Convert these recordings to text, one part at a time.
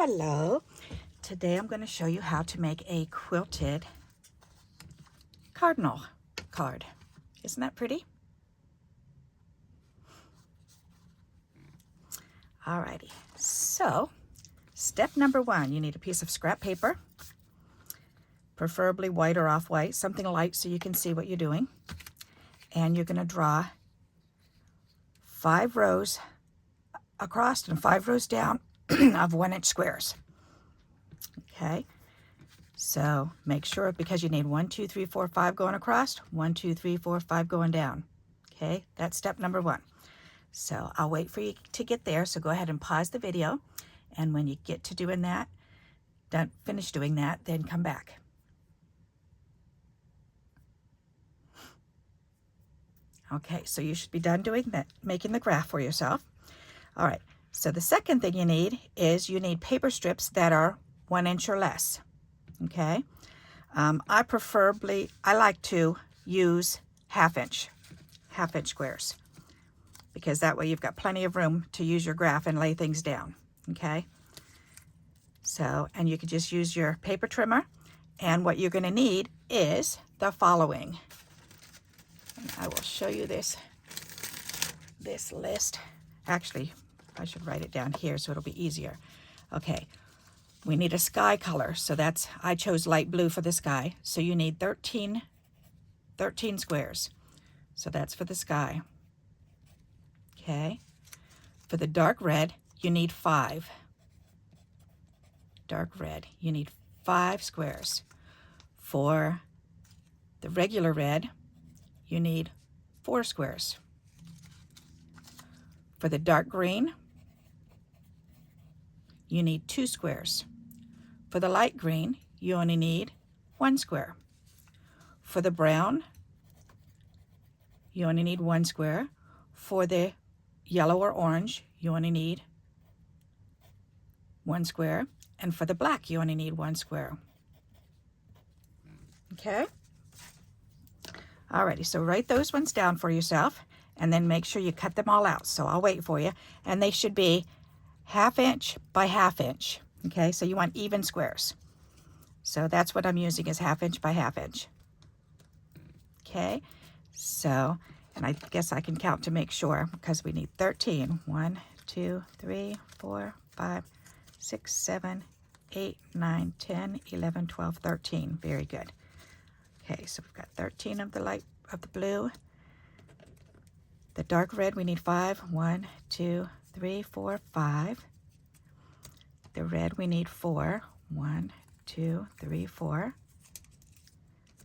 Hello. Today I'm going to show you how to make a quilted cardinal card. Isn't that pretty? Alrighty, so step number one, you need a piece of scrap paper, preferably white or off-white, something light so you can see what you're doing. And you're going to draw 5 rows across and 5 rows down of 1-inch squares. Okay, so make sure, because you need 1, 2, 3, 4, 5 going across, 1, 2, 3, 4, 5 going down. Okay, that's step number one. So I'll wait for you to get there, so go ahead and pause the video, and when you get to doing that, finish doing that, then come back. Okay, so you should be done doing that, making the graph for yourself. All right, so the second thing you need is you need paper strips that are 1 inch or less. Okay, I like to use half-inch squares, because that way you've got plenty of room to use your graph and lay things down. Okay, so, and you can just use your paper trimmer, and what you're going to need is the following. And I will show you this list. Actually, I should write it down here so it'll be easier. Okay, we need a sky color, so I chose light blue for the sky, so you need 13 squares. So that's for the sky. Okay, for the dark red, you need 5. Dark red, you need 5 squares. For the regular red, you need 4 squares. For the dark green, you need 2 squares. For the light green, you only need 1 square. For the brown, you only need 1 square. For the yellow or orange, you only need 1 square. And for the black, you only need 1 square. Okay? Alrighty, so write those ones down for yourself, and then make sure you cut them all out. So I'll wait for you. And they should be 1/2 inch by 1/2 inch. Okay, so you want even squares. So that's what I'm using, is 1/2 inch by 1/2 inch. Okay, so, and I guess I can count to make sure, because we need 13. 1, 2, 3, 4, 5, 6, 7, 8, 9, 10, 11, 12, 13. Very good. Okay, so we've got 13 of the blue. The dark red, we need 5. 1, 2, 3, 4, 5. The red, we need 4. 1, 2, 3, 4.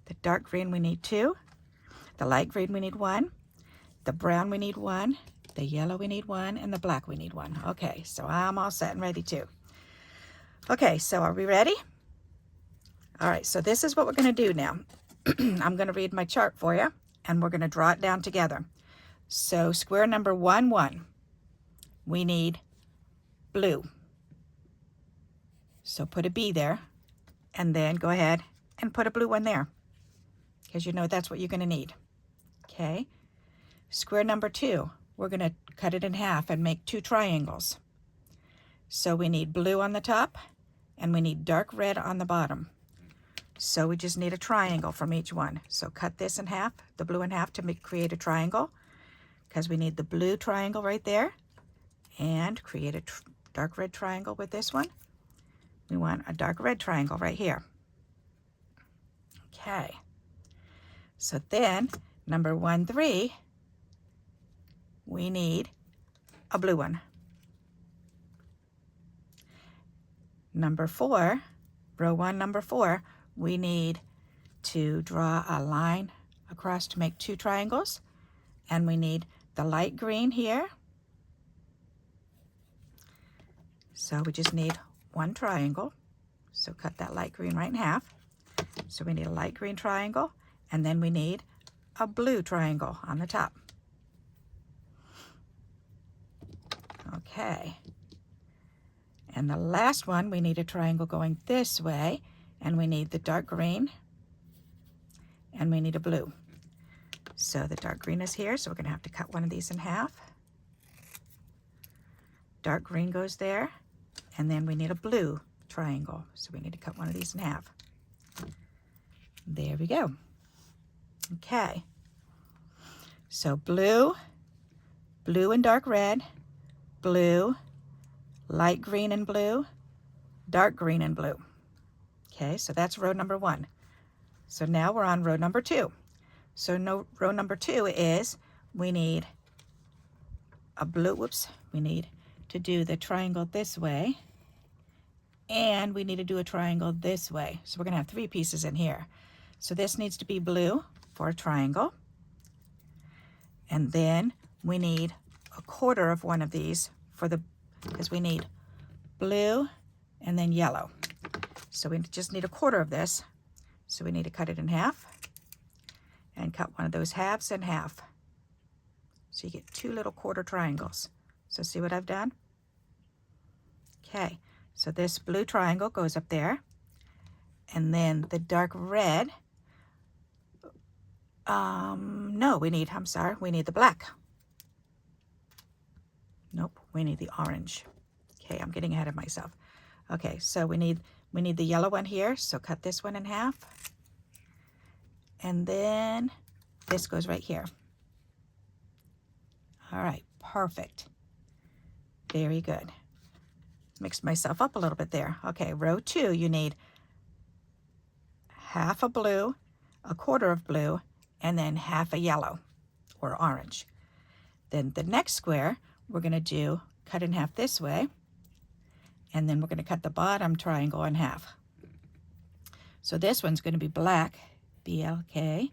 The dark green, we need 2. The light green, we need 1. The brown, we need 1. The yellow, we need 1. And the black, we need 1. Okay, so I'm all set and ready too. Okay, so are we ready? All right, so this is what we're going to do now. I'm going to read my chart for you, and we're going to draw it down together. So square number 1, 1, we need blue. So put a B there, and then go ahead and put a blue one there, because you know that's what you're going to need. Okay. Square number 2, we're going to cut it in half and make 2 triangles. So we need blue on the top, and we need dark red on the bottom. So we just need a triangle from each one. So cut this in half, the blue in half, to create a triangle, because we need the blue triangle right there, and create a dark red triangle with this one. We want a dark red triangle right here. Okay. So then, number 1, 3, we need a blue one. Number 4, row 1, number 4, we need to draw a line across to make 2 triangles, and we need the light green here. So we just need 1 triangle. So cut that light green right in half. So we need a light green triangle, and then we need a blue triangle on the top. Okay. And the last one, we need a triangle going this way, and we need the dark green, and we need a blue. So the dark green is here, so we're going to have to cut one of these in half. Dark green goes there, and then we need a blue triangle. So we need to cut one of these in half. There we go. Okay. So blue, blue and dark red, blue, light green and blue, dark green and blue. Okay, so that's row number 1. So now we're on row number 2. So row number 2 is we need a blue, whoops, we need to do the triangle this way, and we need to do a triangle this way. So we're going to have 3 pieces in here. So this needs to be blue for a triangle, and then we need a quarter of one of these for the, because we need blue and then yellow. So we just need a quarter of this. So we need to cut it in half and cut one of those halves in half. So you get 2 little quarter triangles. So see what I've done? Okay, so this blue triangle goes up there, and then the dark red, no, we need the black. Nope, we need the orange. Okay, I'm getting ahead of myself. Okay, so we need the yellow one here, so cut this one in half. And then this goes right here. All right, perfect. Very good. Mixed myself up a little bit there. Okay, row 2, you need half a blue, a quarter of blue, and then half a yellow or orange. Then the next square, we're going to do cut in half this way, and then we're going to cut the bottom triangle in half. So this one's going to be black, BLK,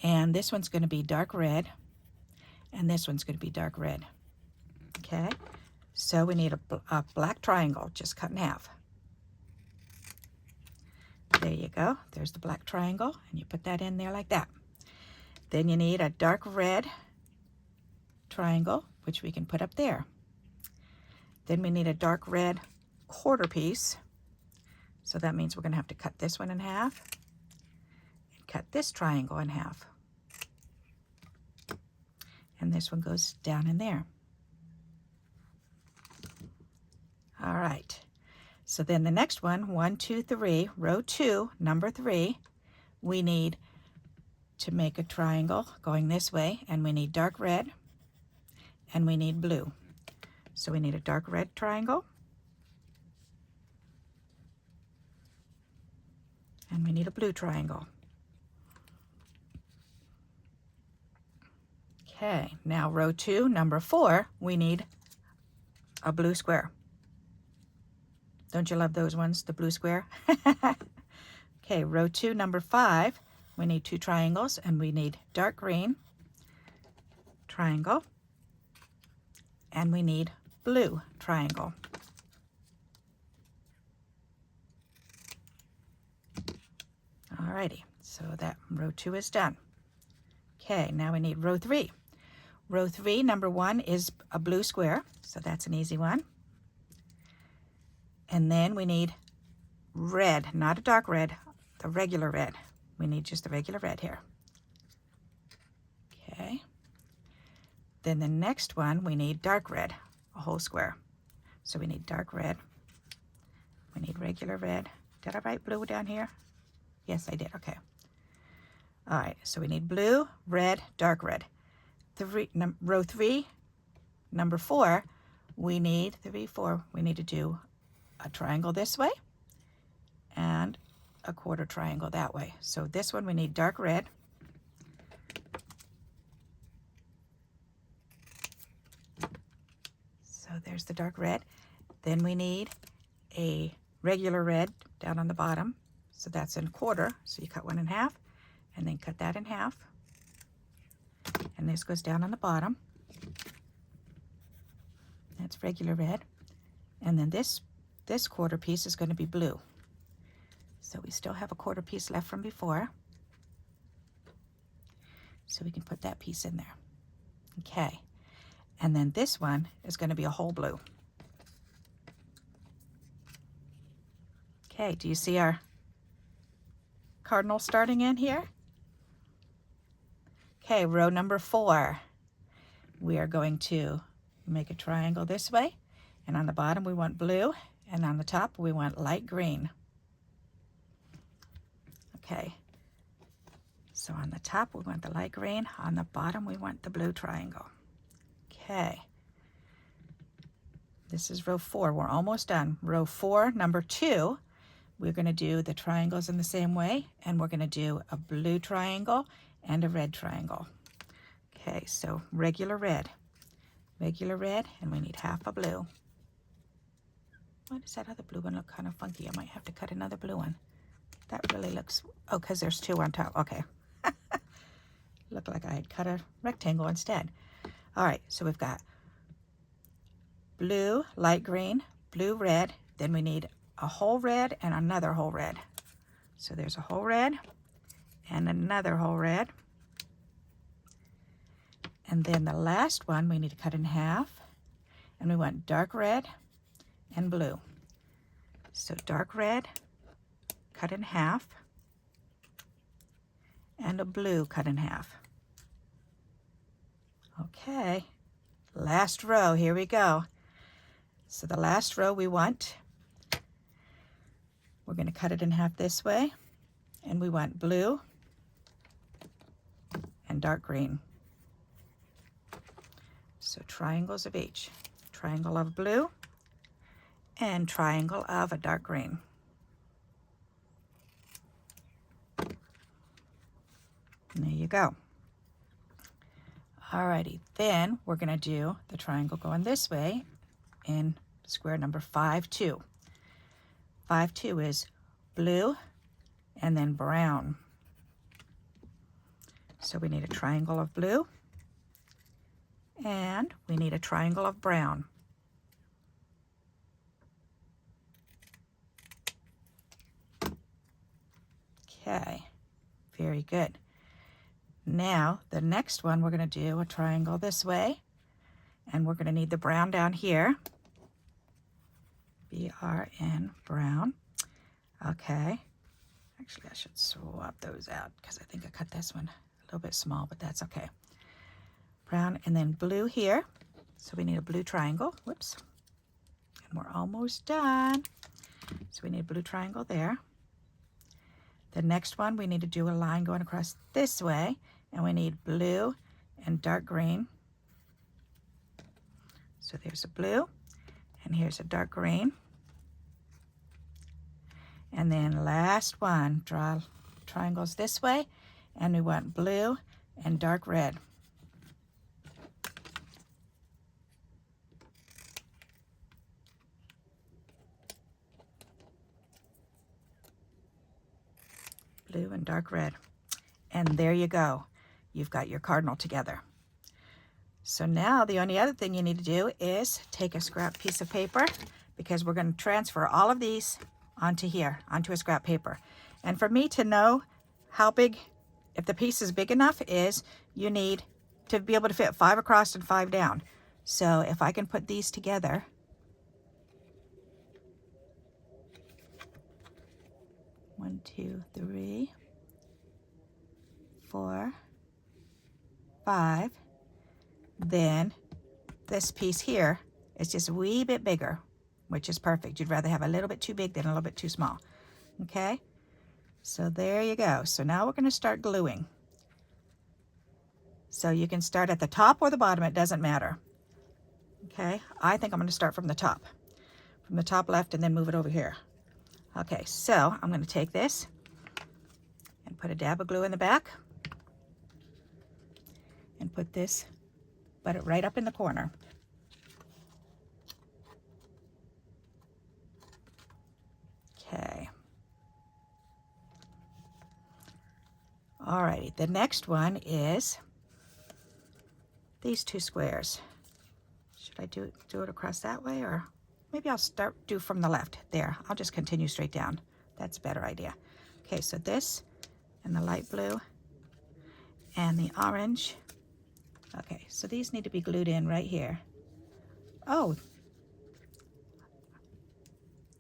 and this one's going to be dark red, and this one's going to be dark red. Okay, so we need a black triangle, just cut in half. There you go. There's the black triangle, and you put that in there like that. Then you need a dark red triangle, which we can put up there. Then we need a dark red quarter piece. So that means we're going to have to cut this one in half and cut this triangle in half. And this one goes down in there. All right. So then the next one, 1, 2, 3, row 2, number 3, we need to make a triangle going this way, and we need dark red, and we need blue. So we need a dark red triangle, and we need a blue triangle. Okay, now row 2, number 4, we need a blue square. Don't you love those ones, the blue square? Okay, row 2, number 5, we need 2 triangles, and we need dark green triangle, and we need blue triangle. Alrighty, so that row 2 is done. Okay, now we need row 3. Row 3, number 1 is a blue square, so that's an easy one. And then we need red, not a dark red, the regular red. We need just the regular red here. Okay. Then the next one, we need dark red, a whole square. So we need dark red. We need regular red. Did I write blue down here? Yes, I did. Okay. All right, so we need blue, red, dark red. Row 3, number 4, we need to do a triangle this way and a quarter triangle that way. So this one we need dark red. So there's the dark red. Then we need a regular red down on the bottom. So that's in a quarter. So you cut one in half and then cut that in half. And this goes down on the bottom. That's regular red. And then this quarter piece is going to be blue. So we still have a quarter piece left from before. So we can put that piece in there. Okay. And then this one is going to be a whole blue. Okay, do you see our cardinal starting in here? Okay, row number 4. We are going to make a triangle this way, And on the bottom we want blue, and on the top we want light green. Okay, so on the top we want the light green, on the bottom we want the blue triangle. Okay, this is row 4. We're almost done. Row 4, number 2, we're going to do the triangles in the same way, and we're going to do a blue triangle and a red triangle. Okay, so regular red, and we need half a blue. Why does that other blue one look kind of funky? I might have to cut another blue one. That really looks, oh, because there's 2 on top. Okay. Looked like I had cut a rectangle instead. All right, so we've got blue, light green, blue, red. Then we need a whole red and another whole red. So there's a whole red and another whole red. And then the last one we need to cut in half. And we want dark red and blue. So dark red, cut in half, and a blue cut in half. Okay, last row, here we go. So the last row we're going to cut it in half this way, and we want blue and dark green. So triangles of each. Triangle of blue and triangle of a dark green. And there you go. Alrighty, then we're going to do the triangle going this way in square number 5-2. 5-2 is blue and then brown. So we need a triangle of blue and we need a triangle of brown. Okay, very good. Now the next one we're going to do a triangle this way, and we're going to need the brown down here. B-R-N, brown. Okay, actually I should swap those out because I think I cut this one a little bit small, but that's okay. Brown and then blue here. So we need a blue triangle. Whoops. And we're almost done. So we need a blue triangle there. The next one, we need to do a line going across this way, and we need blue and dark green. So there's a blue, and here's a dark green. And then last one, draw triangles this way, and we want blue and dark red. Blue and dark red. And there you go. You've got your cardinal together. So now the only other thing you need to do is take a scrap piece of paper, because we're going to transfer all of these onto here, onto a scrap paper. And for me to know how big, if the piece is big enough, is you need to be able to fit 5 across and 5 down. So if I can put these together, 1, 2, 3, 4, 5, then this piece here is just a wee bit bigger, which is perfect. You'd rather have a little bit too big than a little bit too small. Okay, so there you go. So now we're going to start gluing. So you can start at the top or the bottom, it doesn't matter. Okay, I think I'm going to start from the top left, and then move it over here. Okay, so I'm going to take this and put a dab of glue in the back and put this, put it right up in the corner. Okay. Alrighty, the next one is these 2 squares. Should I do it across that way, or maybe I'll do from the left? There, I'll just continue straight down. That's a better idea. Okay, so this and the light blue and the orange. Okay, so these need to be glued in right here. Oh,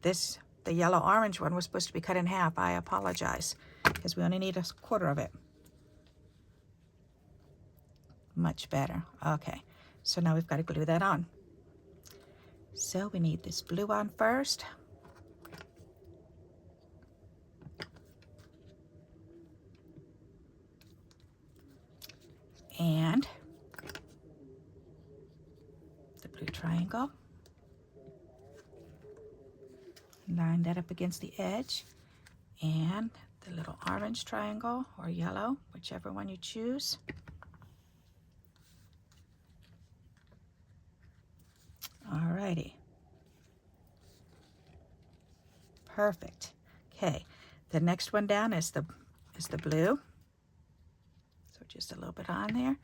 the yellow orange one was supposed to be cut in half. I apologize, because we only need a quarter of it. Much better. Okay, so now we've got to glue that on. So we need this blue on first. And the blue triangle. Line that up against the edge. And the little orange triangle or yellow, whichever one you choose. Alrighty. Perfect. Okay, the next one down is the blue. So just a little bit on there.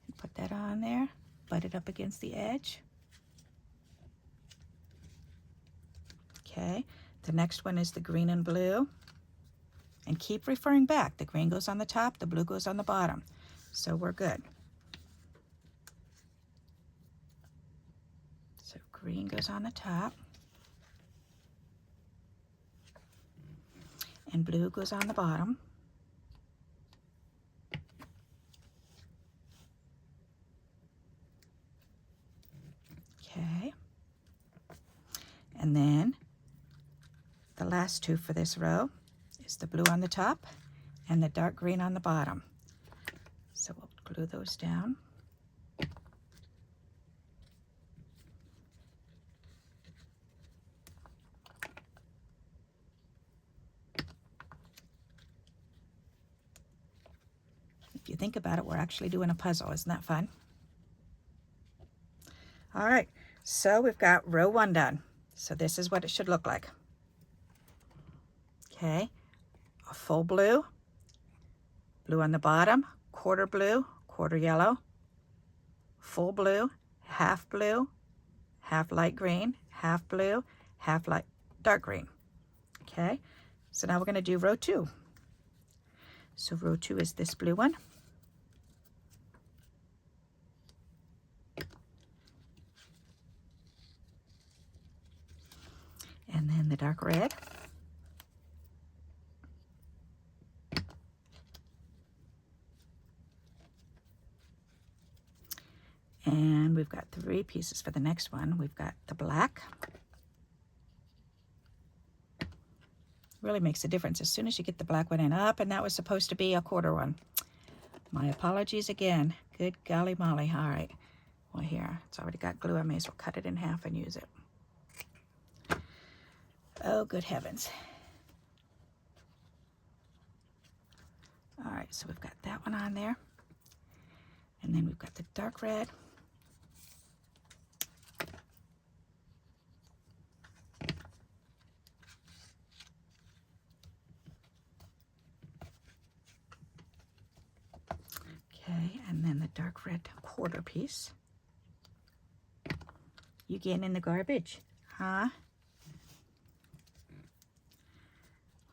And put that on there. Butt it up against the edge. Okay, the next one is the green and blue. And keep referring back. The green goes on the top, the blue goes on the bottom. So we're good. So green goes on the top. And blue goes on the bottom. Okay. And then the last two for this row is the blue on the top and the dark green on the bottom. So we'll glue those down. If you think about it, we're actually doing a puzzle. Isn't that fun? All right, so we've got row 1 done. So this is what it should look like. Okay, a full blue, blue on the bottom, quarter blue, quarter yellow, full blue, half light green, half blue, half light dark green. Okay, so now we're going to do row 2. So row 2 is this blue one. And then the dark red. And we've got 3 pieces for the next one. We've got the black. Really makes a difference as soon as you get the black one in up, and that was supposed to be a quarter one. My apologies again. Good golly molly. All right. Well, here, it's already got glue. I may as well cut it in half and use it. Oh, good heavens. All right, so we've got that one on there. And then we've got the dark red. Okay, and then the dark red quarter piece. You getting in the garbage, huh?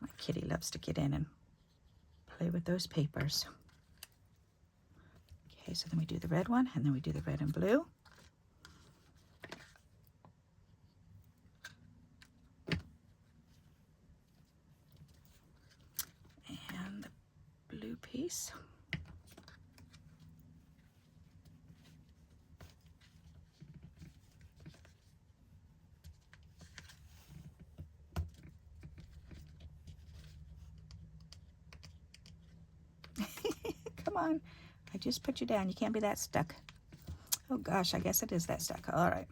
My kitty loves to get in and play with those papers. Okay, so then we do the red one, and then we do the red and blue. And the blue piece. Come on, I just put you down. You can't be that stuck. Oh gosh, I guess it is that stuck. All right.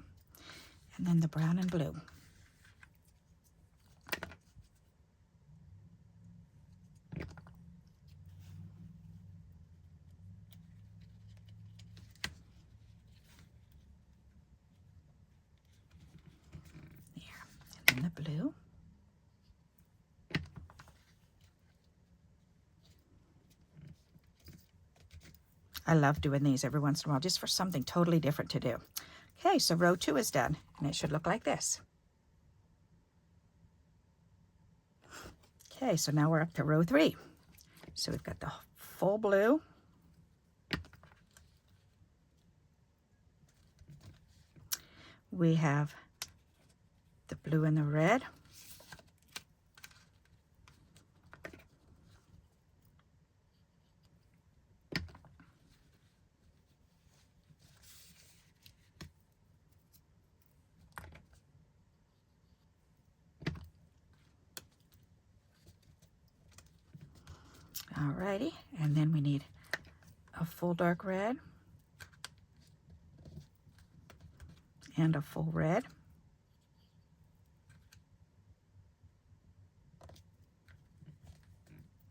And then the brown and blue. There. And then the blue. I love doing these every once in a while just for something totally different to do. Okay, so row 2 is done, and it should look like this. Okay, so now we're up to row 3. So we've got the full blue. We have the blue and the red. Alrighty, and then we need a full dark red and a full red.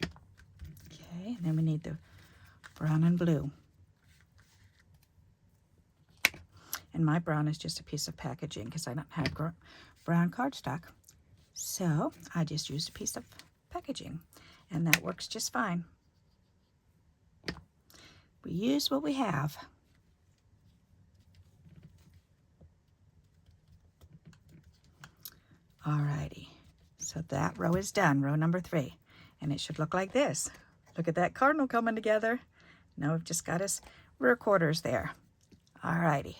Okay, and then we need the brown and blue. And my brown is just a piece of packaging because I don't have brown cardstock. So I just used a piece of packaging, and that works just fine. We use what we have. Alrighty, so that row is done, row number 3. And it should look like this. Look at that cardinal coming together. Now we've just got us rear quarters there. Alrighty,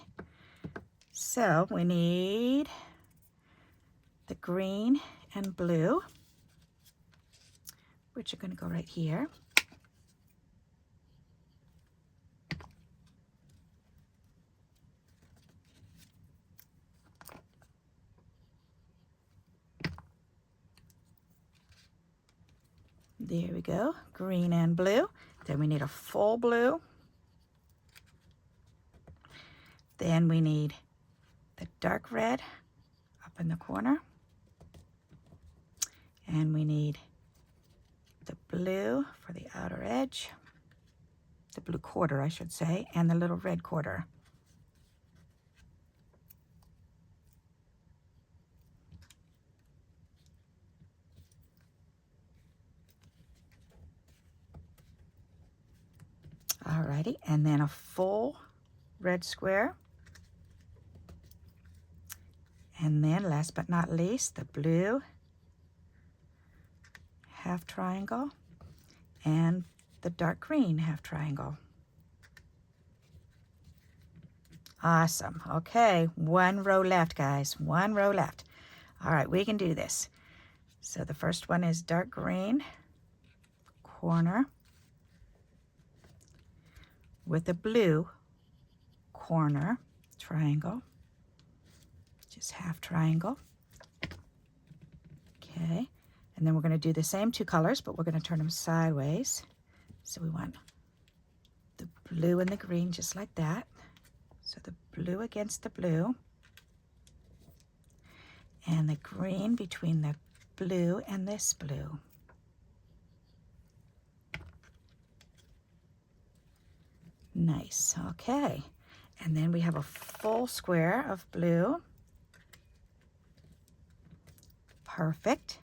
so we need the green and blue, which are going to go right here. There we go, green and blue. Then we need a full blue. Then we need the dark red up in the corner. And we need the blue for the outer edge, the blue quarter, I should say, and the little red quarter. Alrighty, and then a full red square. And then last but not least, the blue half triangle and the dark green half triangle. Awesome. Okay, one row left, guys. One row left. All right, we can do this. So the first one is dark green corner with a blue corner triangle, just half triangle. Okay, and then we're going to do the same two colors, but we're going to turn them sideways. So we want the blue and the green just like that. So the blue against the blue, and the green between the blue and this blue. Nice, okay. And then we have a full square of blue. Perfect.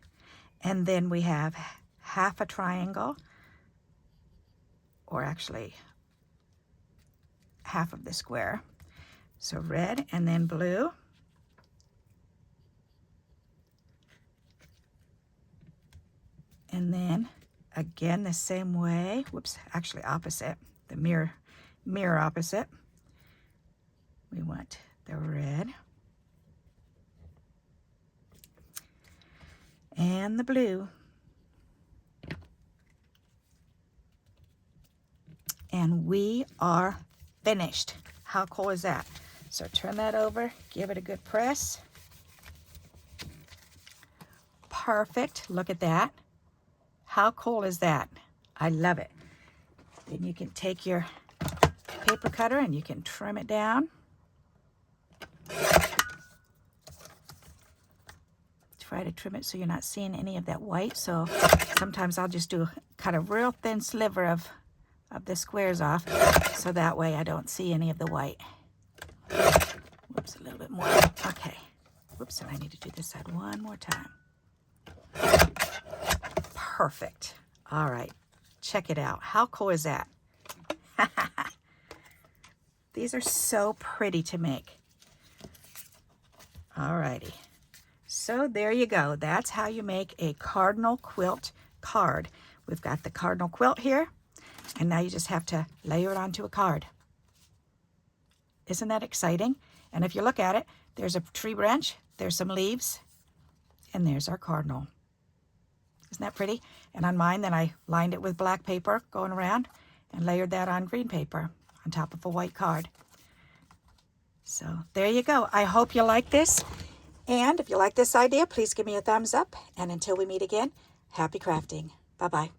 And then we have half a triangle, or actually half of the square. So red and then blue. And then again the same way, whoops, actually opposite, the mirror opposite. We want the red and the blue. And we are finished. How cool is that? So turn that over, give it a good press. Perfect, look at that. How cool is that? I love it. Then you can take your paper cutter and you can trim it down. Try to trim it so you're not seeing any of that white. So sometimes I'll just cut a real thin sliver of the squares off, so that way I don't see any of the white. Whoops, a little bit more. Okay. Whoops, and I need to do this side one more time. Perfect. All right, check it out. How cool is that? These are so pretty to make. All righty. So there you go. That's how you make a Cardinal Quilt card. We've got the Cardinal Quilt here, and now you just have to layer it onto a card. Isn't that exciting? And if you look at it, there's a tree branch, there's some leaves, and there's our cardinal. Isn't that pretty? And on mine, then I lined it with black paper going around and layered that on green paper on top of a white card. So there you go. I hope you like this. And if you like this idea, please give me a thumbs up. And until we meet again, happy crafting. Bye-bye.